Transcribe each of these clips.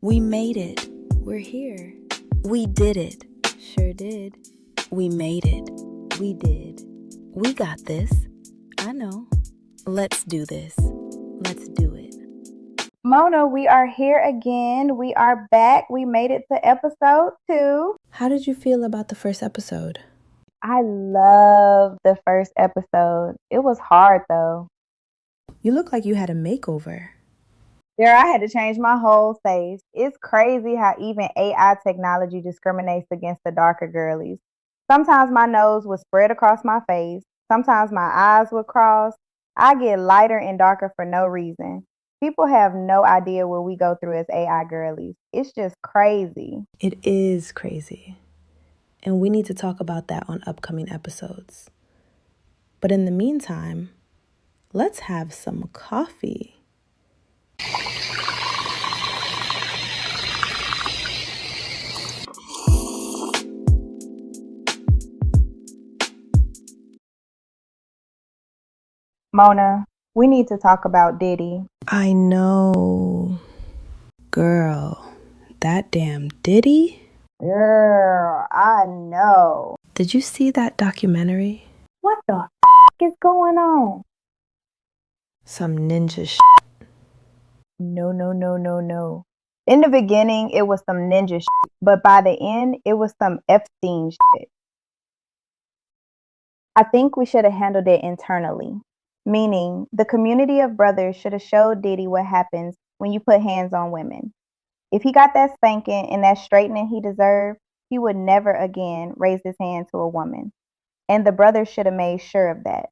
We made it. We're here. We did it. Sure did. We made it. We did. We got this. I know. Let's do this. Let's do it. Mona, we are here again. We are back. We made it to episode 2. How did you feel about the first episode? I love the first episode. It was hard though. You look like you had a makeover. There, I had to change my whole face. It's crazy how even AI technology discriminates against the darker girlies. Sometimes my nose would spread across my face. Sometimes my eyes would cross. I get lighter and darker for no reason. People have no idea what we go through as AI girlies. It's just crazy. It is crazy. And we need to talk about that on upcoming episodes. But in the meantime, let's have some coffee. Mona, we need to talk about Diddy. I know. Girl, that damn Diddy? Girl, I know. Did you see that documentary? What the is going on? Some ninja No. In the beginning, it was some ninja shit, but by the end, it was some Epstein shit. I think we should have handled it internally, meaning the community of brothers should have showed Diddy what happens when you put hands on women. If he got that spanking and that straightening he deserved, he would never again raise his hand to a woman. And the brothers should have made sure of that.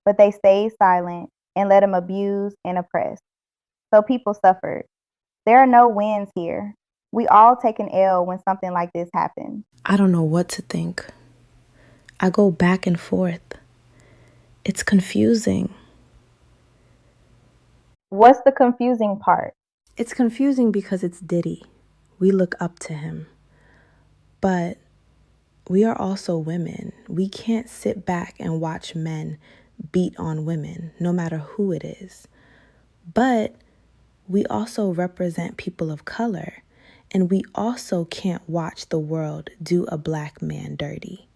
But they stayed silent and let him abuse and oppress. So people suffered. There are no wins here. We all take an L when something like this happens. I don't know what to think. I go back and forth. It's confusing. What's the confusing part? It's confusing because it's Diddy. We look up to him. But we are also women. We can't sit back and watch men beat on women, no matter who it is. But we also represent people of color, and we also can't watch the world do a black man dirty.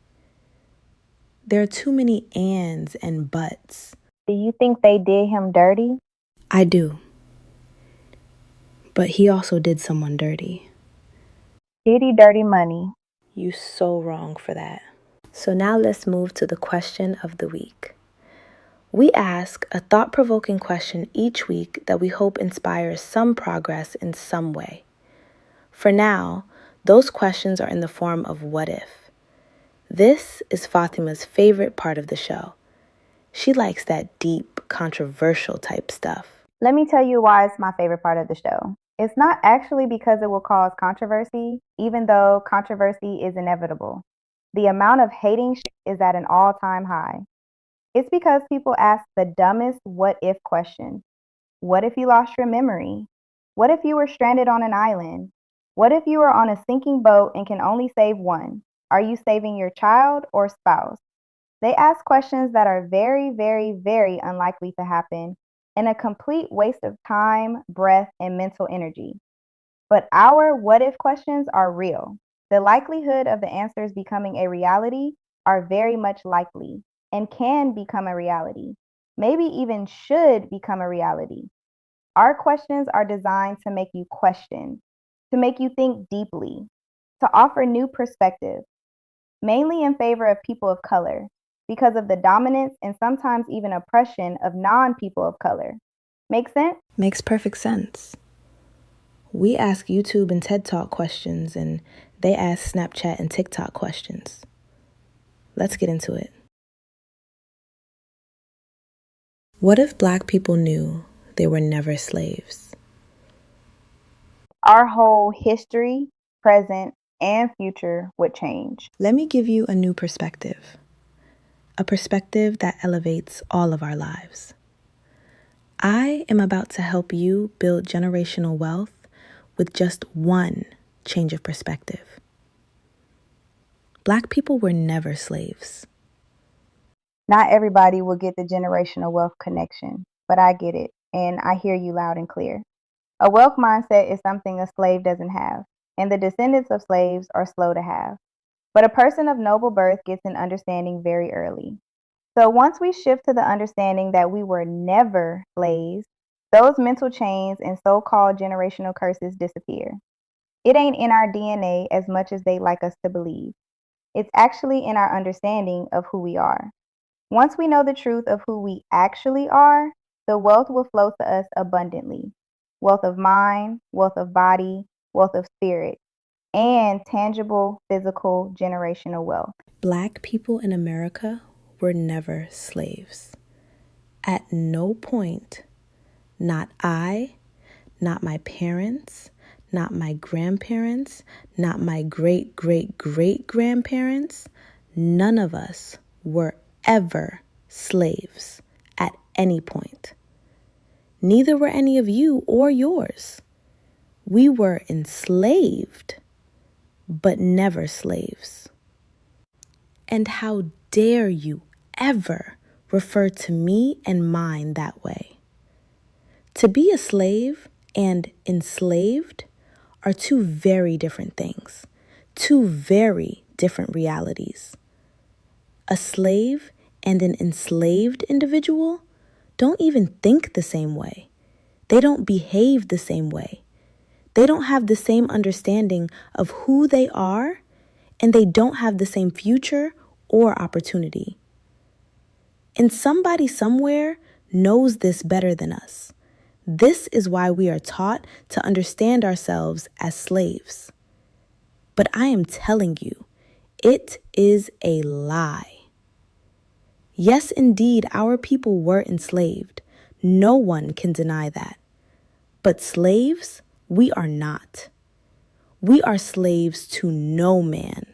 There are too many ands and buts. Do you think they did him dirty? I do. But he also did someone dirty. Diddy dirty money. You so wrong for that. So now let's move to the question of the week. We ask a thought-provoking question each week that we hope inspires some progress in some way. For now, those questions are in the form of what if. This is Fatima's favorite part of the show. She likes that deep, controversial type stuff. Let me tell you why it's my favorite part of the show. It's not actually because it will cause controversy, even though controversy is inevitable. The amount of hating is at an all-time high. It's because people ask the dumbest what if question. What if you lost your memory? What if you were stranded on an island? What if you were on a sinking boat and can only save one? Are you saving your child or spouse? They ask questions that are very, very, very unlikely to happen and a complete waste of time, breath, and mental energy. But our what if questions are real. The likelihood of the answers becoming a reality are very much likely and can become a reality, maybe even should become a reality. Our questions are designed to make you question, to make you think deeply, to offer new perspectives, mainly in favor of people of color, because of the dominance and sometimes even oppression of non-people of color. Make sense? Makes perfect sense. We ask YouTube and TED Talk questions, and they ask Snapchat and TikTok questions. Let's get into it. What if Black people knew they were never slaves? Our whole history, present, and future would change. Let me give you a new perspective. A perspective that elevates all of our lives. I am about to help you build generational wealth with just one change of perspective. Black people were never slaves. Not everybody will get the generational wealth connection, but I get it, and I hear you loud and clear. A wealth mindset is something a slave doesn't have, and the descendants of slaves are slow to have. But a person of noble birth gets an understanding very early. So once we shift to the understanding that we were never slaves, those mental chains and so-called generational curses disappear. It ain't in our DNA as much as they like us to believe. It's actually in our understanding of who we are. Once we know the truth of who we actually are, the wealth will flow to us abundantly. Wealth of mind, wealth of body, wealth of spirit, and tangible, physical, generational wealth. Black people in America were never slaves. At no point, not I, not my parents, not my grandparents, not my great-great-great-grandparents, none of us were ever slaves at any point. Neither were any of you or yours. We were enslaved, but never slaves. And how dare you ever refer to me and mine that way? To be a slave and enslaved are two very different things, two very different realities. A slave and an enslaved individual don't even think the same way. They don't behave the same way. They don't have the same understanding of who they are, and they don't have the same future or opportunity. And somebody somewhere knows this better than us. This is why we are taught to understand ourselves as slaves. But I am telling you, it is a lie. Yes, indeed, our people were enslaved. No one can deny that. But slaves, we are not. We are slaves to no man.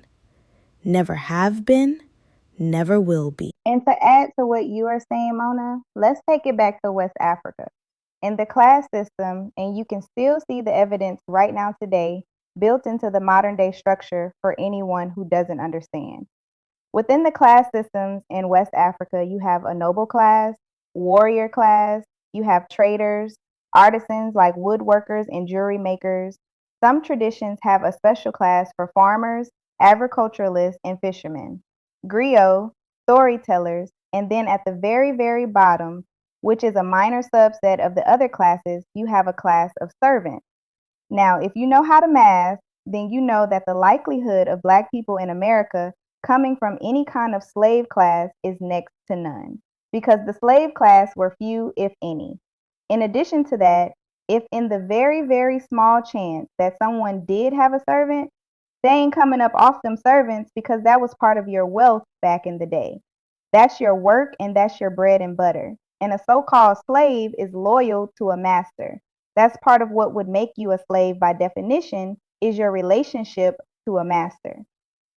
Never have been, never will be. And to add to what you are saying, Mona, let's take it back to West Africa. In the class system, and you can still see the evidence right now today built into the modern day structure for anyone who doesn't understand. Within the class systems in West Africa, you have a noble class, warrior class, you have traders, artisans like woodworkers and jewelry makers. Some traditions have a special class for farmers, agriculturalists, and fishermen, griots, storytellers, and then at the very, very bottom, which is a minor subset of the other classes, you have a class of servants. Now, if you know how to math, then you know that the likelihood of Black people in America coming from any kind of slave class is next to none, because the slave class were few, if any. In addition to that, if in the very, very small chance that someone did have a servant, they ain't coming up off them servants because that was part of your wealth back in the day. That's your work and that's your bread and butter. And a so-called slave is loyal to a master. That's part of what would make you a slave by definition is your relationship to a master.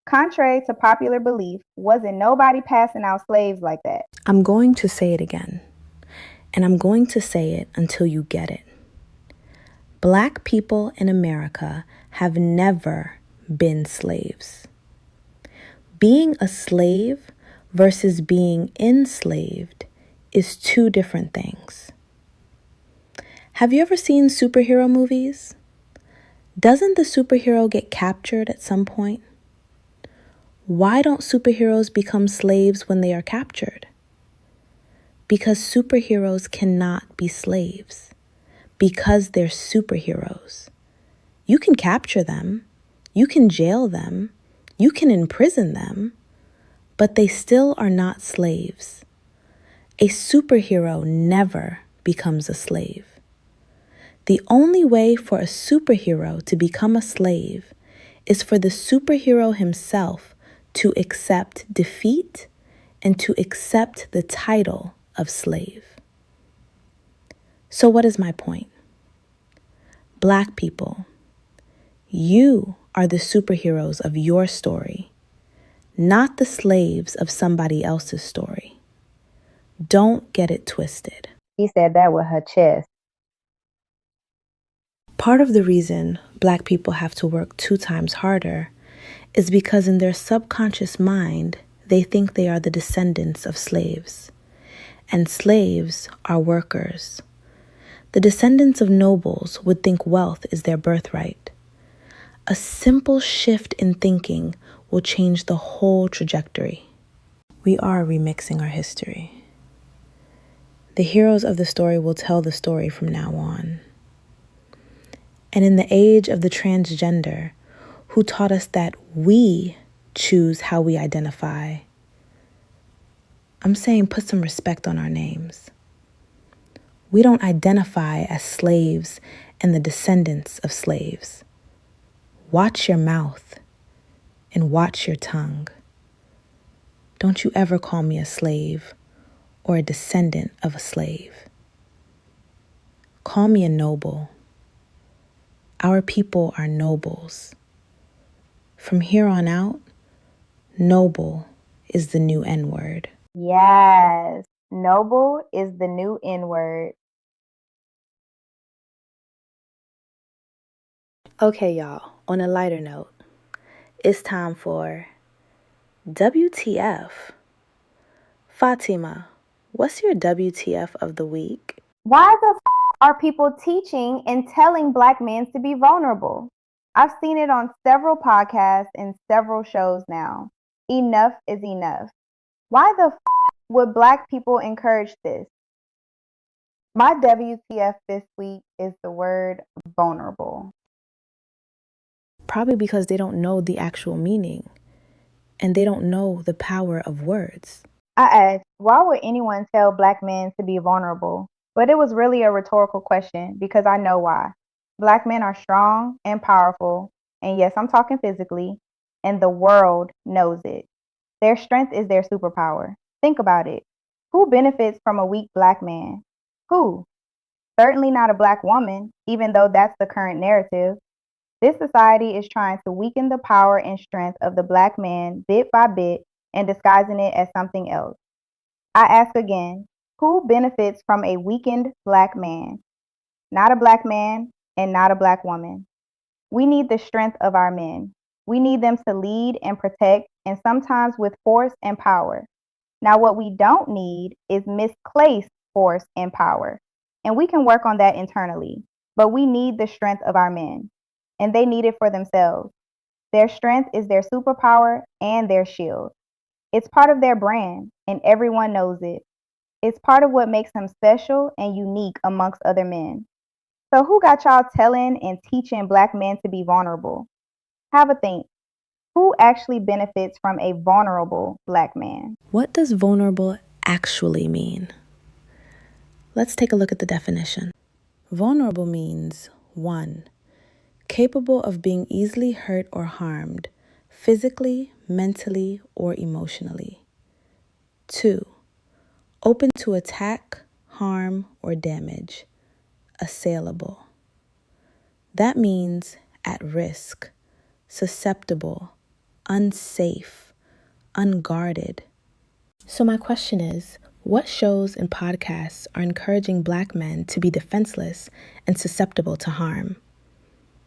Contrary to popular belief, wasn't nobody passing out slaves like that. I'm going to say it again, and I'm going to say it until you get it. Black people in America have never been slaves. Being a slave versus being enslaved is two different things. Have you ever seen superhero movies? Doesn't the superhero get captured at some point? Why don't superheroes become slaves when they are captured? Because superheroes cannot be slaves. Because they're superheroes. You can capture them, you can jail them, you can imprison them, but they still are not slaves. A superhero never becomes a slave. The only way for a superhero to become a slave is for the superhero himself to accept defeat and to accept the title of slave. So what is my point? Black people, you are the superheroes of your story, not the slaves of somebody else's story. Don't get it twisted. He said that with her chest. Part of the reason Black people have to work 2 times harder is because in their subconscious mind, they think they are the descendants of slaves. And slaves are workers. The descendants of nobles would think wealth is their birthright. A simple shift in thinking will change the whole trajectory. We are remixing our history. The heroes of the story will tell the story from now on. And in the age of the transgender, who taught us that we choose how we identify, I'm saying put some respect on our names. We don't identify as slaves and the descendants of slaves. Watch your mouth and watch your tongue. Don't you ever call me a slave or a descendant of a slave. Call me a noble. Our people are nobles. From here on out, noble is the new N-word. Yes, noble is the new N-word. Okay, y'all, on a lighter note, it's time for WTF. Fatima, what's your WTF of the week? Why the are people teaching and telling Black men to be vulnerable? I've seen it on several podcasts and several shows now. Enough is enough. Why the would Black people encourage this? My WTF this week is the word vulnerable. Probably because they don't know the actual meaning and they don't know the power of words. I asked, why would anyone tell Black men to be vulnerable? But it was really a rhetorical question because I know why. Black men are strong and powerful, and yes, I'm talking physically, and the world knows it. Their strength is their superpower. Think about it. Who benefits from a weak Black man? Who? Certainly not a Black woman, even though that's the current narrative. This society is trying to weaken the power and strength of the Black man bit by bit and disguising it as something else. I ask again, who benefits from a weakened Black man? Not a Black man and not a Black woman. We need the strength of our men. We need them to lead and protect, and sometimes with force and power. Now, what we don't need is misplaced force and power. And we can work on that internally. But we need the strength of our men. And they need it for themselves. Their strength is their superpower and their shield. It's part of their brand, and everyone knows it. It's part of what makes them special and unique amongst other men. So, who got y'all telling and teaching Black men to be vulnerable? Have a think. Who actually benefits from a vulnerable Black man? What does vulnerable actually mean? Let's take a look at the definition. Vulnerable means 1. Capable of being easily hurt or harmed, physically, mentally, or emotionally. 2. Open to attack, harm, or damage, assailable. That means at risk, susceptible, unsafe, unguarded. So my question is, what shows and podcasts are encouraging Black men to be defenseless and susceptible to harm?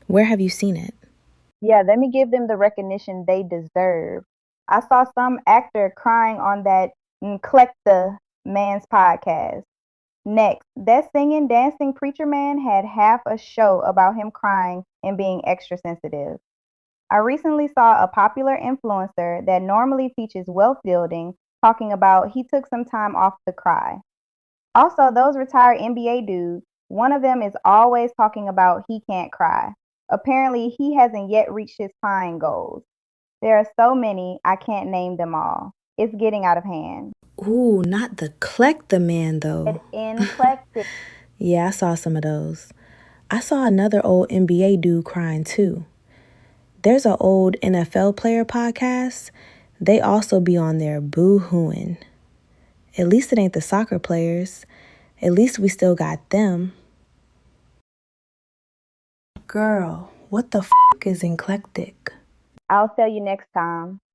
Where have you seen it? Yeah, let me give them the recognition they deserve. I saw some actor crying on that Nklecta man's podcast. Next, that singing, dancing preacher man had half a show about him crying and being extra sensitive. I recently saw a popular influencer that normally teaches wealth building talking about he took some time off to cry. Also, those retired NBA dudes, one of them is always talking about he can't cry. Apparently, he hasn't yet reached his crying goals. There are so many, I can't name them all. It's getting out of hand. Ooh, not the Klecta man though. Eclectic. Yeah, I saw some of those. I saw another old NBA dude crying too. There's an old NFL player podcast. They also be on there boo-hooing. At least it ain't the soccer players. At least we still got them. Girl, what the f*** is eclectic? I'll tell you next time.